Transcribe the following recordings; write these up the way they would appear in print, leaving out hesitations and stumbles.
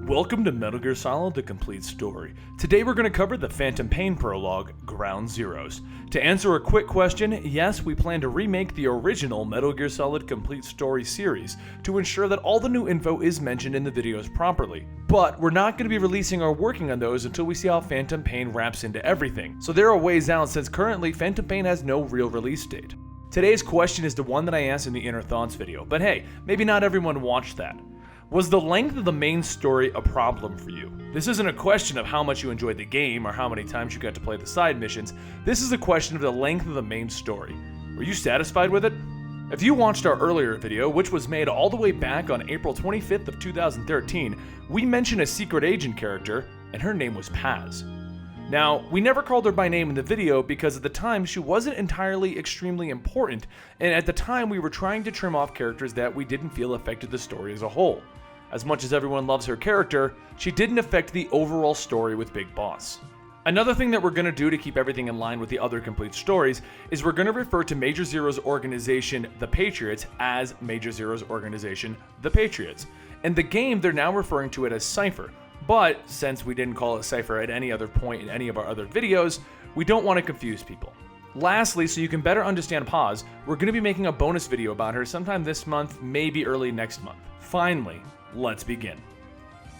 Welcome to Metal Gear Solid: The Complete Story. Today we're going to cover the Phantom Pain prologue, Ground Zeroes. To answer a quick question, yes, we plan to remake the original Metal Gear Solid Complete Story series to ensure that all the new info is mentioned in the videos properly. But we're not going to be releasing or working on those until we see how Phantom Pain wraps into everything. So there are ways out since currently Phantom Pain has no real release date. Today's question is the one that I asked in the Inner Thoughts video, but hey, maybe not everyone watched that. Was the length of the main story a problem for you? This isn't a question of how much you enjoyed the game or how many times you got to play the side missions. This is a question of the length of the main story. Were you satisfied with it? If you watched our earlier video, which was made all the way back on April 25th of 2013, we mentioned a secret agent character, and her name was Paz. Now, we never called her by name in the video because at the time she wasn't entirely extremely important, and at the time we were trying to trim off characters that we didn't feel affected the story as a whole. As much as everyone loves her character, she didn't affect the overall story with Big Boss. Another thing that we're going to do to keep everything in line with the other complete stories is we're going to refer to Major Zero's organization, the Patriots, as Major Zero's organization, the Patriots. In the game, they're now referring to it as Cypher. But since we didn't call it Cypher at any other point in any of our other videos, we don't want to confuse people. Lastly, so you can better understand Paz, we're going to be making a bonus video about her sometime this month, maybe early next month. Finally, let's begin.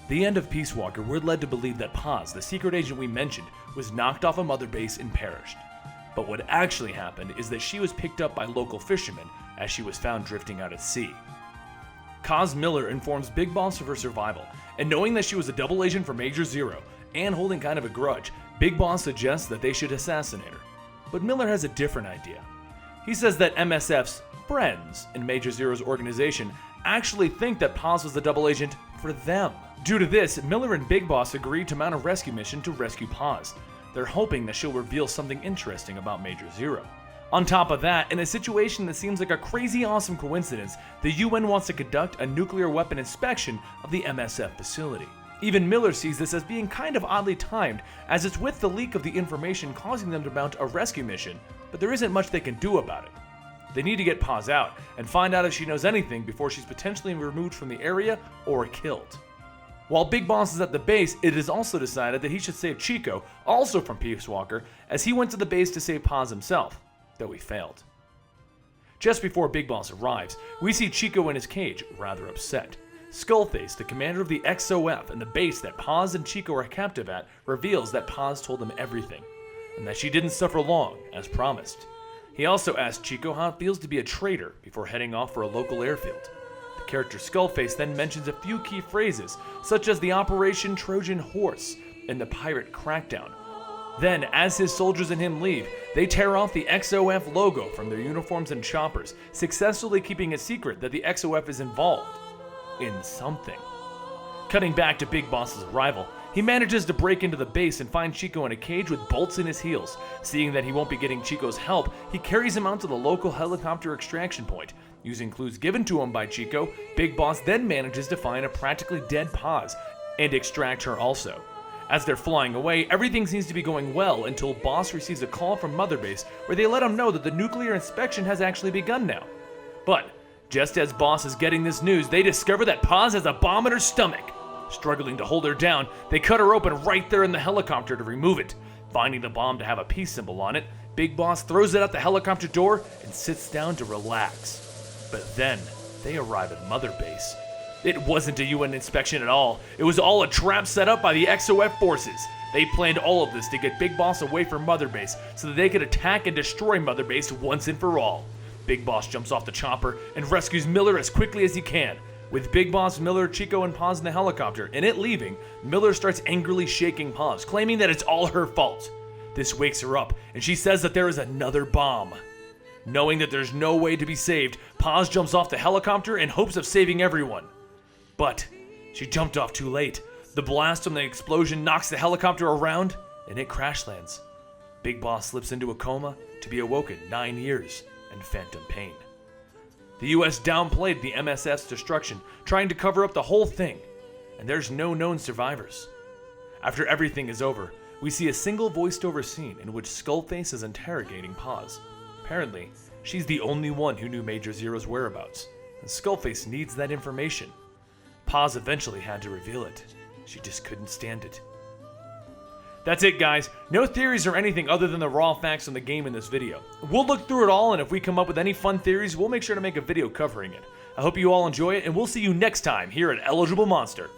The end of Peace Walker, we're led to believe that Paz, the secret agent we mentioned, was knocked off a mother base and perished. But what actually happened is that she was picked up by local fishermen as she was found drifting out at sea. Kaz Miller informs Big Boss of her survival, and knowing that she was a double agent for Major Zero, and holding kind of a grudge, Big Boss suggests that they should assassinate her. But Miller has a different idea. He says that MSF's friends in Major Zero's organization actually think that Paz was the double agent for them. Due to this, Miller and Big Boss agreed to mount a rescue mission to rescue Paz. They're hoping that she'll reveal something interesting about Major Zero. On top of that, in a situation that seems like a crazy awesome coincidence, the UN wants to conduct a nuclear weapon inspection of the MSF facility. Even Miller sees this as being kind of oddly timed, as it's with the leak of the information causing them to mount a rescue mission, but there isn't much they can do about it. They need to get Paz out and find out if she knows anything before she's potentially removed from the area or killed. While Big Boss is at the base, it is also decided that he should save Chico, also from Peace Walker, as he went to the base to save Paz himself, though he failed. Just before Big Boss arrives, we see Chico in his cage, rather upset. Skullface, the commander of the XOF and the base that Paz and Chico are captive at, reveals that Paz told him everything, and that she didn't suffer long, as promised. He also asks Chico how it feels to be a traitor before heading off for a local airfield. The character Skullface then mentions a few key phrases, such as the Operation Trojan Horse and the Pirate Crackdown. Then, as his soldiers and him leave, they tear off the XOF logo from their uniforms and choppers, successfully keeping it secret that the XOF is involved in something. Cutting back to Big Boss's arrival, he manages to break into the base and find Chico in a cage with bolts in his heels. Seeing that he won't be getting Chico's help, he carries him out to the local helicopter extraction point. Using clues given to him by Chico, Big Boss then manages to find a practically dead Paz and extract her also. As they're flying away, everything seems to be going well until Boss receives a call from Mother Base where they let him know that the nuclear inspection has actually begun now. But just as Boss is getting this news, they discover that Paz has a bomb in her stomach. Struggling to hold her down, they cut her open right there in the helicopter to remove it. Finding the bomb to have a peace symbol on it, Big Boss throws it out the helicopter door and sits down to relax. But then, they arrive at Mother Base. It wasn't a UN inspection at all. It was all a trap set up by the XOF forces. They planned all of this to get Big Boss away from Mother Base so that they could attack and destroy Mother Base once and for all. Big Boss jumps off the chopper and rescues Miller as quickly as he can. With Big Boss, Miller, Chico, and Paz in the helicopter, and it leaving, Miller starts angrily shaking Paz, claiming that it's all her fault. This wakes her up, and she says that there is another bomb. Knowing that there's no way to be saved, Paz jumps off the helicopter in hopes of saving everyone. But she jumped off too late. The blast from the explosion knocks the helicopter around, and it crash lands. Big Boss slips into a coma to be awoken 9 years in Phantom Pain. The US downplayed the MSF's destruction, trying to cover up the whole thing, and there's no known survivors. After everything is over, we see a single voiced-over scene in which Skullface is interrogating Paz. Apparently, she's the only one who knew Major Zero's whereabouts, and Skullface needs that information. Paz eventually had to reveal it. She just couldn't stand it. That's it, guys. No theories or anything other than the raw facts on the game in this video. We'll look through it all, and if we come up with any fun theories, we'll make sure to make a video covering it. I hope you all enjoy it, and we'll see you next time here at Eligible Monster.